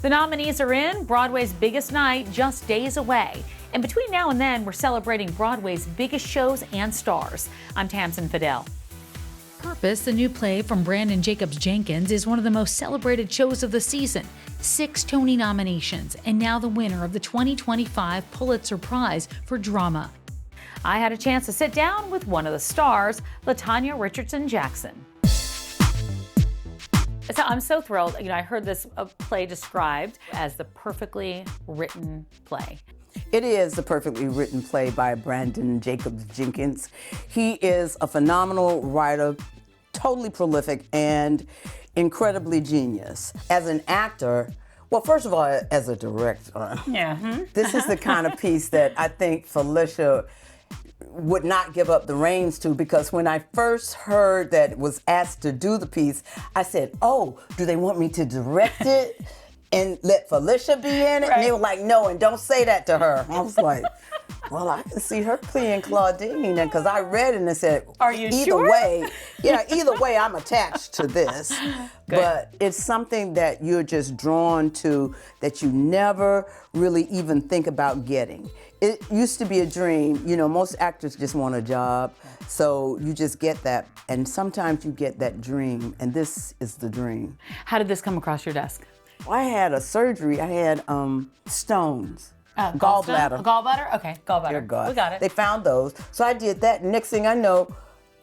The nominees are in. Broadway's biggest night just days away. And between now and then, we're celebrating Broadway's biggest shows and stars. I'm Tamsen Fadal. Purpose, the new play from Brandon Jacobs Jenkins, is one of the most celebrated shows of the season. 6 Tony nominations, and now the winner of the 2025 Pulitzer Prize for Drama. I had a chance to sit down with one of the stars, LaTanya Richardson Jackson. So I'm so thrilled. I heard this play described as the perfectly written play. It is the perfectly written play by Brandon Jacobs Jenkins. He is a phenomenal writer, totally prolific, and incredibly genius. As an actor, well, first of all, as a director, this is the kind of piece that I think Felicia would not give up the reins to, because when I first heard that was asked to do the piece, I said, oh, do they want me to direct it and let Felicia be in it? Right. And they were like, no, and don't say that to her. I was like, well, I can see her playing Claudine, and because I read it and said, are you either sure? way, either way, I'm attached to this. Good. But it's something that you're just drawn to, that you never really even think about getting. It used to be a dream. Most actors just want a job, so you just get that, and sometimes you get that dream, and this is the dream. How did this come across your desk? Well, I had a surgery. I had stones. Gallbladder. Gallbladder? Okay, gallbladder. Dear God. We got it. They found those. So I did that. Next thing I know,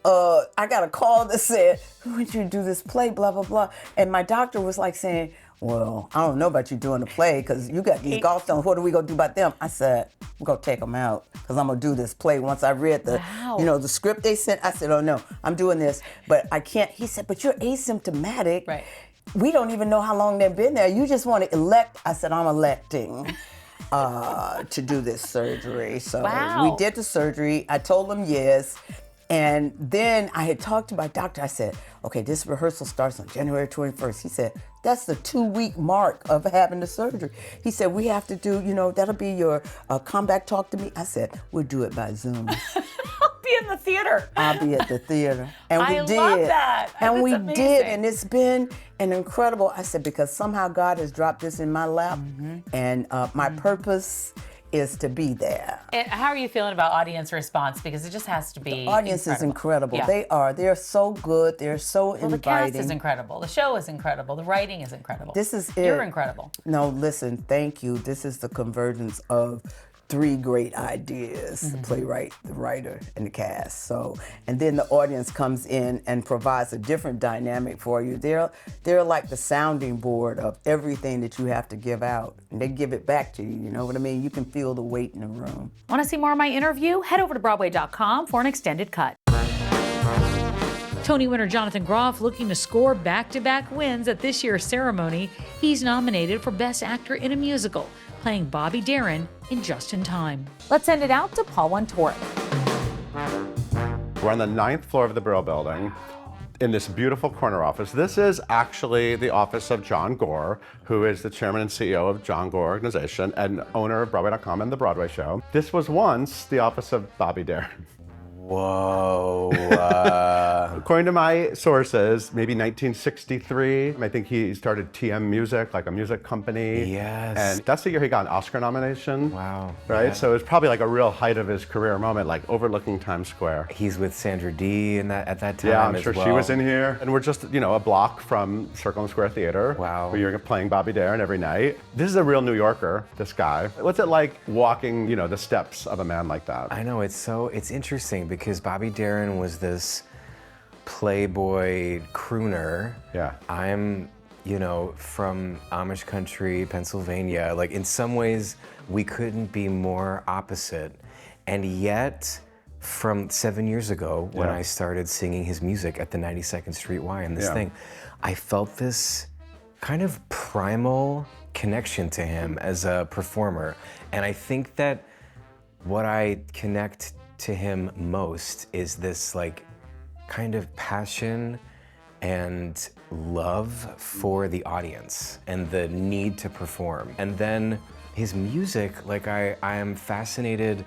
I got a call that said, who would you do this play, blah, blah, blah. And my doctor was like saying, well, I don't know about you doing the play, because you got these gallstones. What are we going to do about them? I said, we're going to take them out, because I'm going to do this play. Once I read the, the script they sent, I said, oh no, I'm doing this, but I can't. He said, but you're asymptomatic. Right. We don't even know how long they've been there. You just want to elect. I said, I'm electing to do this surgery. So we did the surgery. I told him yes. And then I had talked to my doctor. I said, okay, this rehearsal starts on January 21st. He said, that's the 2-week mark of having the surgery. He said, we have to do, that'll be your come back, talk to me. I said, we'll do it by Zoom. I'll be in the theater. I'll be at the theater. And we did. I love that. And That's we amazing. did. And it's been an incredible, I said, because somehow God has dropped this in my lap. And my purpose is to be there. And how are you feeling about audience response? Because it just has to be The audience is incredible. Yeah. They are. They're so good. They're so inviting. The cast is incredible. The show is incredible. The writing is incredible. This is it. You're incredible. No, listen, thank you. This is the convergence of 3 great ideas, the playwright, the writer, and the cast. So, and then the audience comes in and provides a different dynamic for you. They're like the sounding board of everything that you have to give out. And they give it back to you, you know what I mean? You can feel the weight in the room. Want to see more of my interview? Head over to Broadway.com for an extended cut. Tony winner Jonathan Groff looking to score back-to-back wins at this year's ceremony. He's nominated for Best Actor in a Musical, playing Bobby Darin in Just in Time. Let's send it out to Paul Wontorek. We're on the 9th floor of the Brill Building in this beautiful corner office. This is actually the office of John Gore, who is the chairman and CEO of John Gore Organization and owner of Broadway.com and the Broadway Show. This was once the office of Bobby Darin. Whoa. According to my sources, maybe 1963. I think he started TM Music, like a music company. Yes. And that's the year he got an Oscar nomination. Wow. Right? Yeah. So it was probably like a real height of his career moment, like overlooking Times Square. He's with Sandra Dee at that time. Yeah, I'm sure as well. she was in here. And we're just, a block from Circle and Square Theater. Wow. Where you're playing Bobby Darin every night. This is a real New Yorker, this guy. What's it like walking, the steps of a man like that? I know, it's interesting because Bobby Darin was this playboy crooner. Yeah. I'm, from Amish country, Pennsylvania. Like, in some ways, we couldn't be more opposite. And yet, from 7 years ago, when I started singing his music at the 92nd Street Y and this thing, I felt this kind of primal connection to him as a performer. And I think that what I connect to him most is this kind of passion and love for the audience and the need to perform. And then his music, I am fascinated.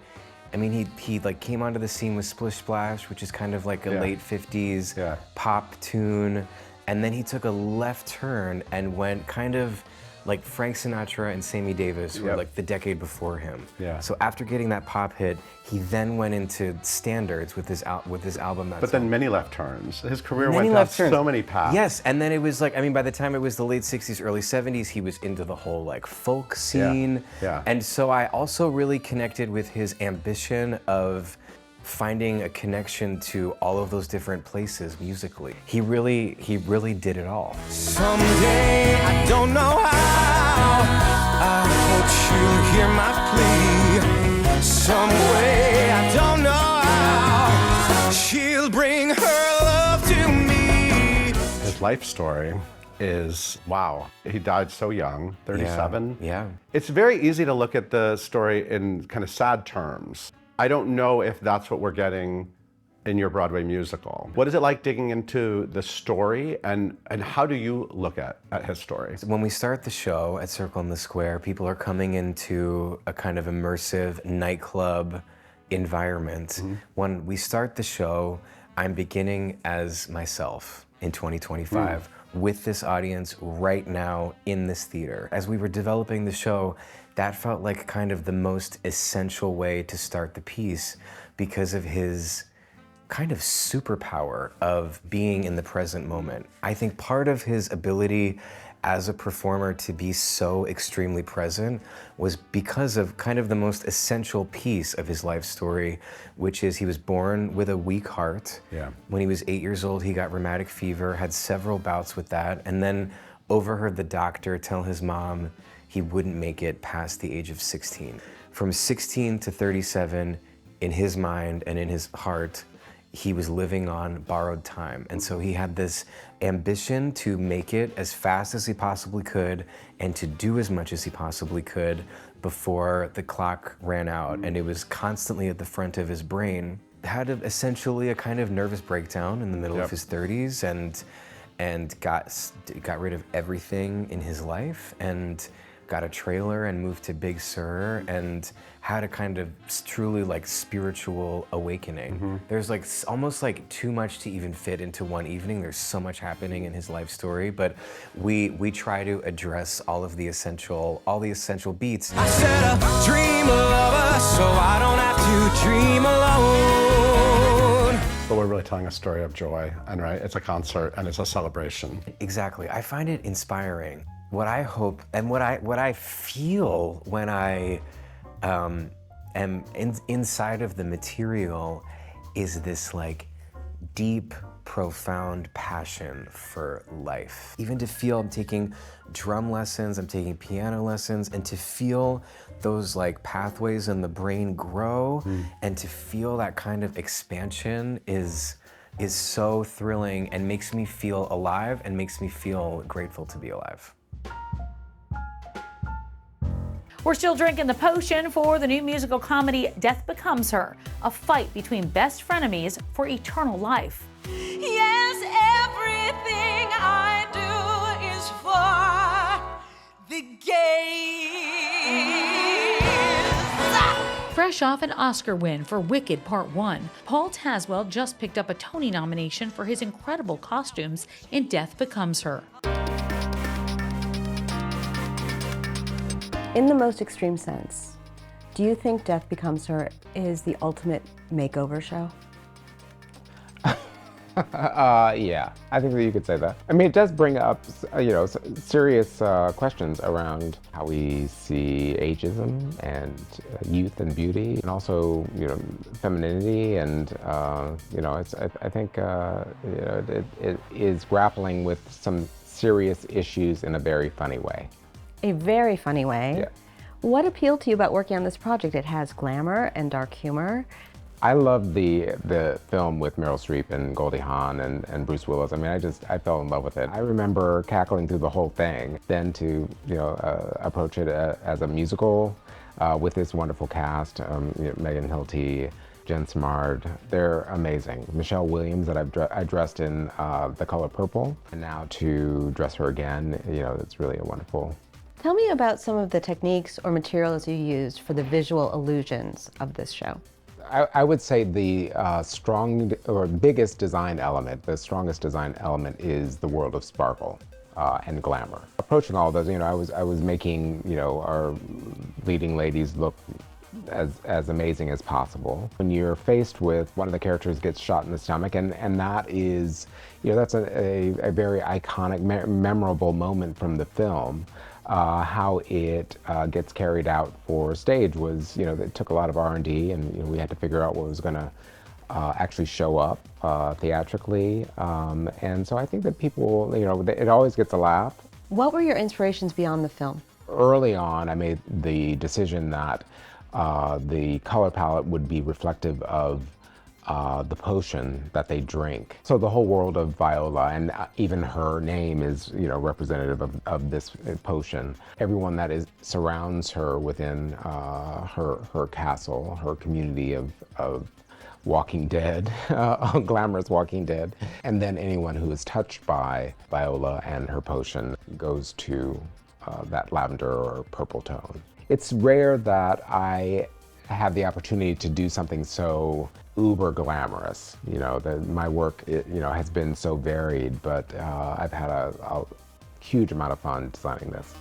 I mean, he came onto the scene with Splish Splash, which is kind of like a late 50s pop tune. And then he took a left turn and went kind of like Frank Sinatra and Sammy Davis were like the decade before him. Yeah. So after getting that pop hit, he then went into standards with this album. But then many left turns. His career Many went left down turns. so many paths. Yes, and then it was like, I mean, by the time it was the late 60s, early 70s, he was into the whole like folk scene. Yeah. And so I also really connected with his ambition of finding a connection to all of those different places musically. He really did it all. Someday, I don't know how, I hope she'll hear my plea. Some way, I don't know how, she'll bring her love to me. His life story is, wow. He died so young, 37. Yeah. It's very easy to look at the story in kind of sad terms. I don't know if that's what we're getting in your Broadway musical. What is it like digging into the story, and how do you look at his story? When we start the show at Circle in the Square, people are coming into a kind of immersive nightclub environment. When we start the show, I'm beginning as myself in 2025 with this audience right now in this theater. As we were developing the show, that felt like kind of the most essential way to start the piece because of his kind of superpower of being in the present moment. I think part of his ability as a performer to be so extremely present was because of kind of the most essential piece of his life story, which is he was born with a weak heart. Yeah. When he was 8 years old, he got rheumatic fever, had several bouts with that, and then overheard the doctor tell his mom he wouldn't make it past the age of 16. From 16 to 37, in his mind and in his heart, he was living on borrowed time. And so he had this ambition to make it as fast as he possibly could and to do as much as he possibly could before the clock ran out. And it was constantly at the front of his brain. Had essentially a kind of nervous breakdown in the middle of his 30s and got rid of everything in his life and got a trailer and moved to Big Sur and had a kind of truly like spiritual awakening. There's like almost like too much to even fit into one evening. There's so much happening in his life story, but we try to address all the essential beats. I said a dream lover, so I don't have to dream alone. But we're really telling a story of joy, and right, it's a concert and it's a celebration. Exactly. I find it inspiring. What I hope and what I feel when I am inside of the material is this like deep, profound passion for life. Even to feel I'm taking drum lessons, I'm taking piano lessons, and to feel those like pathways in the brain grow and to feel that kind of expansion is so thrilling and makes me feel alive and makes me feel grateful to be alive. We're still drinking the potion for the new musical comedy Death Becomes Her, a fight between best frenemies for eternal life. Yes, everything I do is for the gays. Fresh off an Oscar win for Wicked Part 1, Paul Tazewell just picked up a Tony nomination for his incredible costumes in Death Becomes Her. In the most extreme sense, do you think Death Becomes Her is the ultimate makeover show? Yeah, I think that you could say that. I mean, it does bring up, serious questions around how we see ageism and youth and beauty, and also, femininity, and I think it is grappling with some serious issues in a very funny way. A very funny way. Yeah. What appealed to you about working on this project? It has glamour and dark humor. I love the film with Meryl Streep and Goldie Hawn and Bruce Willis. I mean, I fell in love with it. I remember cackling through the whole thing. Then to approach it as a musical with this wonderful cast, Megan Hilty, Jen Smart, they're amazing. Michelle Williams, that I dressed in The Color Purple, and now to dress her again, it's really a wonderful. Tell me about some of the techniques or materials you used for the visual illusions of this show. I would say the biggest design element, the strongest design element is the world of sparkle. and glamour. Approaching all of those, I was making, our leading ladies look as amazing as possible. When you're faced with one of the characters gets shot in the stomach, and that is, that's a very iconic, memorable moment from the film. How it gets carried out for stage was, it took a lot of R&D, and we had to figure out what was going to actually show up theatrically. And so I think that people, it always gets a laugh. What were your inspirations beyond the film? Early on, I made the decision that the color palette would be reflective of the potion that they drink. So the whole world of Viola, and even her name is, representative of this potion. Everyone that surrounds her within her castle, her community of Walking Dead, glamorous Walking Dead. And then anyone who is touched by Viola and her potion goes to that lavender or purple tone. It's rare that I have the opportunity to do something so uber glamorous. My work, has been so varied, but I've had a huge amount of fun designing this.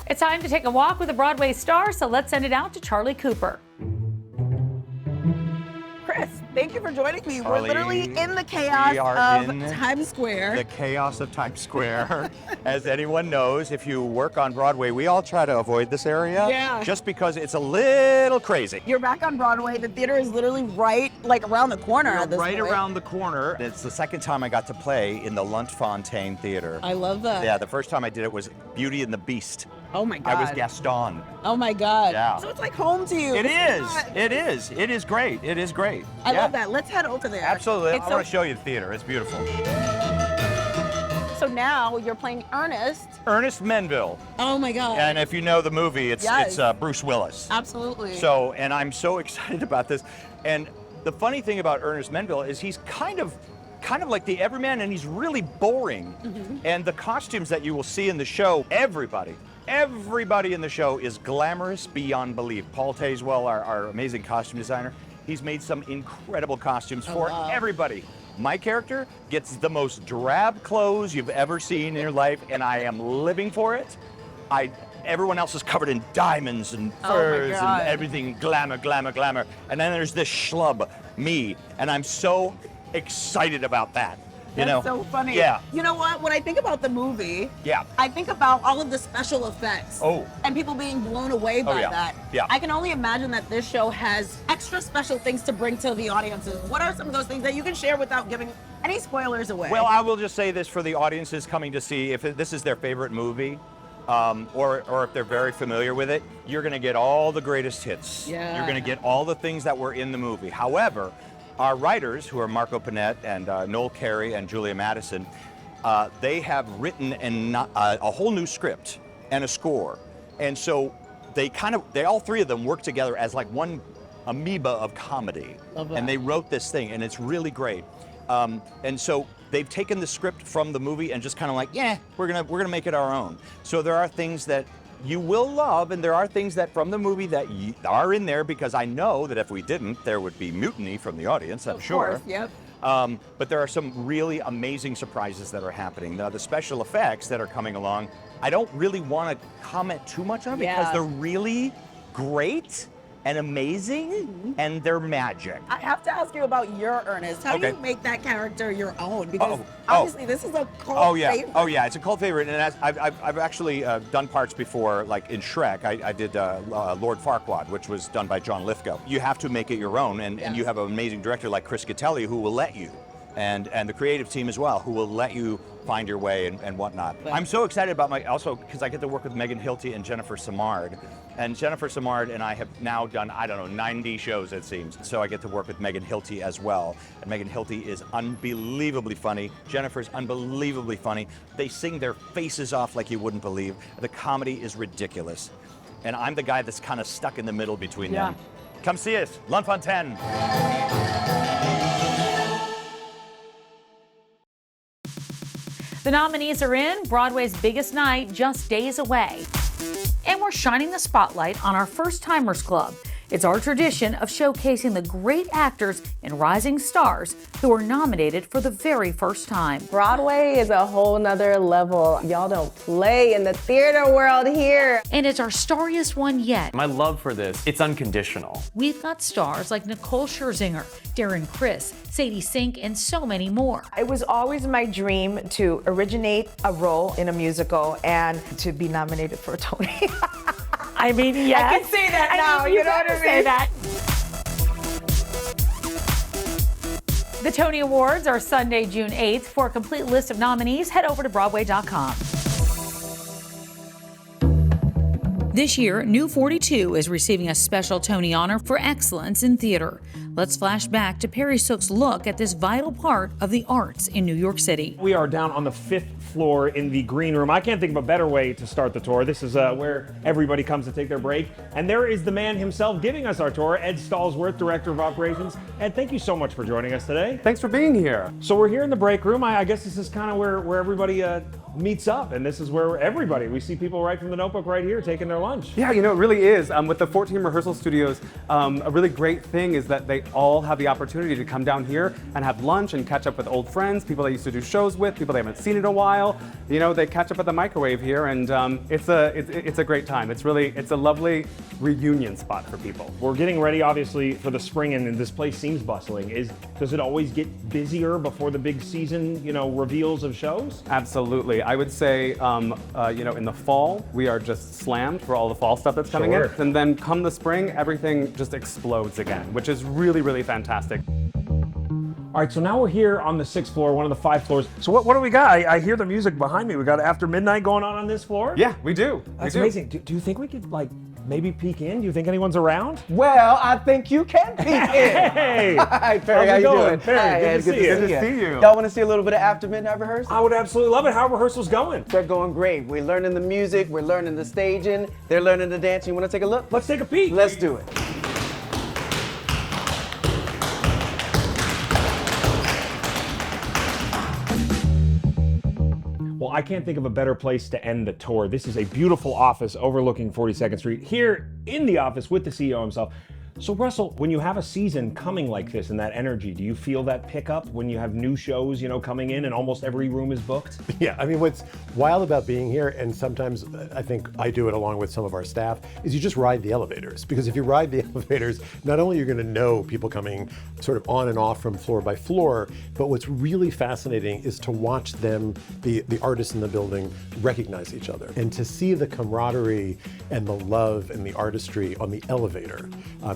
It's time to take a walk with a Broadway star, so let's send it out to Charlie Cooper. Criss, thank you for joining me. Charlie, we're literally in the chaos of Times Square. The chaos of Times Square. As anyone knows, if you work on Broadway, we all try to avoid this area just because it's a little crazy. You're back on Broadway. The theater is literally around the corner at this point. Around the corner. It's the second time I got to play in the Luntfontein Theater. I love that. Yeah, the first time I did it was Beauty and the Beast. Oh my God. I was Gaston. Oh my God. Yeah. So it's like home to you. It is. It is. It is great. It is great. I love that. Let's head over there. Absolutely. I want to show you the theater. It's beautiful. So now you're playing Ernest. Ernest Menville. Oh my God. And if you know the movie, it's Bruce Willis. Absolutely. So, and I'm so excited about this. And the funny thing about Ernest Menville is he's kind of like the everyman, and he's really boring. And the costumes that you will see in the show, everybody in the show is glamorous beyond belief. Paul Tazewell, our amazing costume designer, he's made some incredible costumes for everybody. My character gets the most drab clothes you've ever seen in your life, and I am living for it. Everyone else is covered in diamonds and furs and everything, glamour, glamour, glamour. And then there's this schlub, me, and I'm so excited about that. That's so funny. Yeah. You know what? When I think about the movie, yeah, I think about all of the special effects. Oh. And people being blown away by that. Yeah. I can only imagine that this show has extra special things to bring to the audiences. What are some of those things that you can share without giving any spoilers away? Well, I will just say this for the audiences coming to see, if this is their favorite movie, or if they're very familiar with it, you're going to get all the greatest hits. Yeah. You're going to get all the things that were in the movie. However, our writers, who are Marco Panett and Noel Carey and Julia Madison, they have written a whole new script and a score. And so they all three of them work together as like one amoeba of comedy. Love that. And they wrote this thing, and it's really great. And so they've taken the script from the movie and just kind of like, we're gonna make it our own. So there are things that you will love, and there are things that from the movie that are in there, because I know that if we didn't, there would be mutiny from the audience, I'm sure. Of course, yep. But there are some really amazing surprises that are happening. The special effects that are coming along, I don't really want to comment too much on because they're really great and amazing, and they're magic. I have to ask you about your Ernest. How do you make that character your own? Because Oh. obviously this is a cult favorite. Oh yeah, it's a cult favorite, and I've actually done parts before, like in Shrek. I did Lord Farquaad, which was done by John Lithgow. You have to make it your own, and you have an amazing director like Chris Gattelli who will let you, and the creative team as well, who will let you find your way and whatnot. I'm so excited about because I get to work with Megan Hilty and Jennifer Simard. And Jennifer Simard and I have now done, 90 shows it seems. So I get to work with Megan Hilty as well. And Megan Hilty is unbelievably funny. Jennifer's unbelievably funny. They sing their faces off like you wouldn't believe. The comedy is ridiculous. And I'm the guy that's kind of stuck in the middle between them. Come see us, Luntfontein. The nominees are in, Broadway's biggest night just days away. And we're shining the spotlight on our First Timers Club. It's our tradition of showcasing the great actors and rising stars who are nominated for the very first time. Broadway is a whole nother level. Y'all don't play in the theater world here. And it's our starriest one yet. My love for this, it's unconditional. We've got stars like Nicole Scherzinger, Darren, Criss, Sadie, and so many more. It was always my dream to originate a role in a musical and to be nominated for a Tony. I mean, yes. I can say that now, you know what I mean? Say that. The Tony Awards are Sunday, June 8th. For a complete list of nominees, head over to Broadway.com. This year, New 42 is receiving a special Tony honor for excellence in theater. Let's flash back to Perry Sook's look at this vital part of the arts in New York City. We are down on the 5th floor in the green room. I can't think of a better way to start the tour. This is where everybody comes to take their break. And there is the man himself giving us our tour, Ed Stallsworth, Director of Operations. Ed, thank you so much for joining us today. Thanks for being here. So we're here in the break room. I guess this is kind of where everybody meets up, and this is where we see people right from the Notebook right here taking their lunch. Yeah, it really is. With the 14 rehearsal studios, a really great thing is that they all have the opportunity to come down here and have lunch and catch up with old friends, people they used to do shows with, people they haven't seen in a while. They catch up at the microwave here, and it's a great time. It's a lovely reunion spot for people. We're getting ready, obviously, for the spring, and this place seems bustling. Does it always get busier before the big season, reveals of shows? Absolutely. I would say, in the fall, we are just slammed for all the fall stuff that's coming in. And then come the spring, everything just explodes again, which is really, really fantastic. All right, so now we're here on the 6th floor, one of the 5 floors. So what do we got? I hear the music behind me. We got After Midnight going on this floor? Yeah, we do. That's amazing. Do you think we could, maybe peek in? Do you think anyone's around? Well, I think you can peek in. Hey! Hi, Perry, how you doing? Perry, good to see you. Y'all want to see a little bit of After Midnight rehearsal? I would absolutely love it. How are rehearsals going? They're going great. We're learning the music, we're learning the staging, they're learning the dancing. You want to take a look? Let's take a peek. Let's do it. Well, I can't think of a better place to end the tour. This is a beautiful office overlooking 42nd Street, here in the office with the CEO himself. So Russell, when you have a season coming like this and that energy, do you feel that pickup when you have new shows, coming in and almost every room is booked? Yeah, I mean, what's wild about being here, and sometimes I think I do it along with some of our staff, is you just ride the elevators. Because if you ride the elevators, not only are you going to know people coming sort of on and off from floor by floor, but what's really fascinating is to watch them, the artists in the building, recognize each other. And to see the camaraderie and the love and the artistry on the elevator.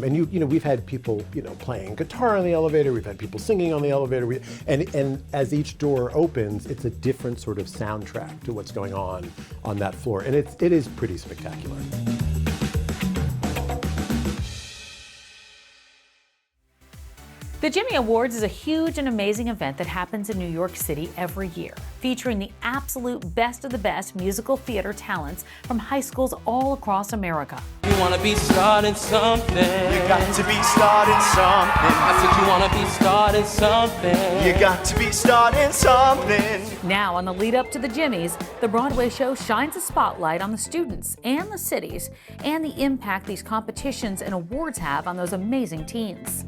And we've had people, playing guitar on the elevator. We've had people singing on the elevator. And as each door opens, it's a different sort of soundtrack to what's going on that floor. And it is pretty spectacular. The Jimmy Awards is a huge and amazing event that happens in New York City every year, featuring the absolute best of the best musical theater talents from high schools all across America. You wanna be starting something. You got to be starting something. I said you wanna be starting something. You got to be starting something. Now, on the lead up to the Jimmys, the Broadway show shines a spotlight on the students and the cities and the impact these competitions and awards have on those amazing teens.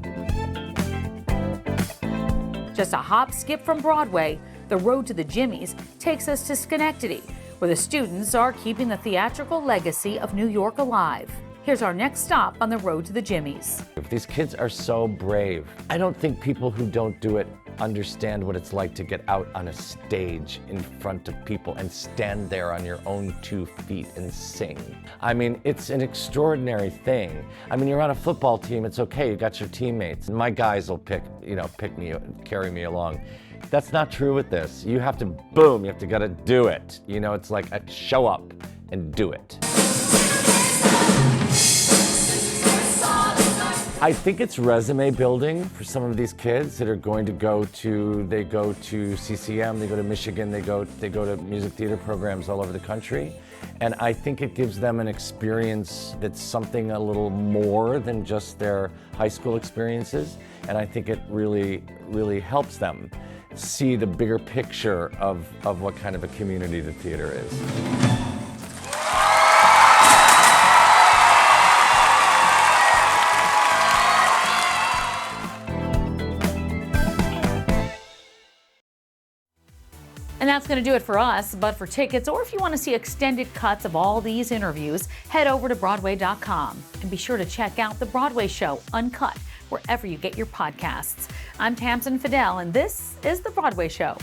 Just a hop, skip from Broadway, the road to the Jimmys takes us to Schenectady, where the students are keeping the theatrical legacy of New York alive. Here's our next stop on the road to the Jimmys. These kids are so brave. I don't think people who don't do it understand what it's like to get out on a stage in front of people and stand there on your own 2 feet and sing. I mean, it's an extraordinary thing. I mean, you're on a football team, it's okay, you got your teammates. My guys will pick me, carry me along. That's not true with this. You have to, boom, you have to gotta do it. It's like, show up and do it. I think it's resume building for some of these kids that are going to go to CCM, they go to Michigan, they go to music theater programs all over the country. And I think it gives them an experience that's something a little more than just their high school experiences. And I think it really, really helps them see the bigger picture of what kind of a community the theater is. And that's going to do it for us. But for tickets, or if you want to see extended cuts of all these interviews, head over to Broadway.com. And be sure to check out The Broadway Show Uncut wherever you get your podcasts. I'm Tamsen Fadal, and this is The Broadway Show.